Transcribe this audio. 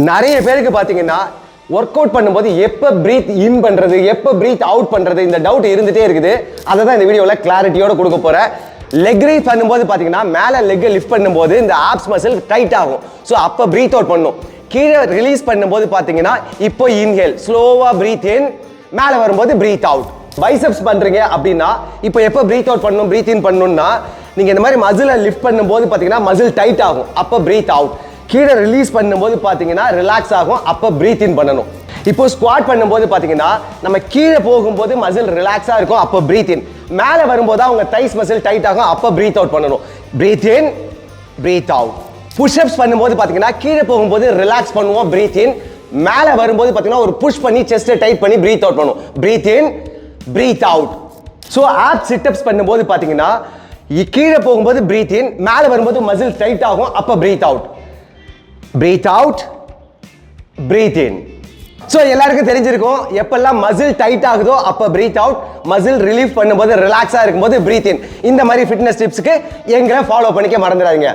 நிறைய பேருக்கு பாத்தீங்கன்னா ஒர்க் அவுட் பண்ணும்போது எப்போ பிரீத் இன் பண்றது எப்போ பிரீத் அவுட் பண்றது இந்த டவுட் இருந்துட்டே இருக்குது. அதை தான் இந்த வீடியோவில் கிளாரிட்டியோட கொடுக்க போறேன். லெக் ரைஸ் பண்ணும்போது பாத்தீங்கன்னா மேலே லெக்கை லிஃப்ட் பண்ணும்போது இந்த ஆப்ஸ் மசில் டைட் ஆகும். ஸோ அப்போ பிரீத் அவுட் பண்ணும். கீழே ரிலீஸ் பண்ணும்போது பாத்தீங்கன்னா இப்போ இன்ஹேல் ஸ்லோவா பிரீத் இன், மேலே வரும்போது பிரீத் அவுட். பைசெப்ஸ் பண்றீங்க அப்படின்னா இப்போ எப்போ பிரீத் அவுட் பண்ணணும் பிரீத் இன் பண்ணணும்னா நீங்க இந்த மாதிரி மசிலை லிஃப்ட் பண்ணும்போது பாத்தீங்கன்னா மசில் டைட் ஆகும், அப்போ பிரீத் அவுட். கீழே ரிலீஸ் பண்ணும்போது பாத்தீங்கன்னா ரிலாக்ஸ் ஆகும், அப்போ பிரீத் இன் பண்ணணும். இப்போ ஸ்குவாட் பண்ணும்போது பாத்தீங்கன்னா நம்ம கீழே போகும்போது மசில் ரிலாக்ஸா இருக்கும், அப்போ பிரீத் இன். மேலே வரும்போது உங்க தைஸ் மசில் டைட் ஆகும், அப்போ பிரீத் அவுட் பண்ணணும். Breath in, breath out. Push-ups பண்ணும்போது பாத்தீங்கன்னா கீழே போகும்போது ரிலாக்ஸ் பண்ணுவோம், பிரீத் இன். மேலே வரும்போது பாத்தீங்கன்னா ஒரு புஷ் பண்ணி செஸ்ட் டைட் பண்ணி பிரீத் அவுட் பண்ணுவோம், breath in, breath out. So ab situps பண்ணும்போது பாத்தீங்கன்னா கீழே போகும்போது பிரீத் இன், மேலே வரும்போது மசில் டைட் ஆகும், அப்போ breath out. Breath out, breath in. So எல்லாருக்கும் தெரிஞ்சிருக்கும் எப்பெல்லாம் மசில் டைட் ஆகுதோ அப்போ பிரீத் அவுட், மசில் ரிலீஃப் பண்ணும்போது ரிலாக்ஸாக இருக்கும்போது பிரீத் இன். இந்த மாதிரி ஃபிட்னஸ் டிப்ஸுக்கு எங்களை ஃபாலோ பண்ணிக்க மறந்துடாதீங்க.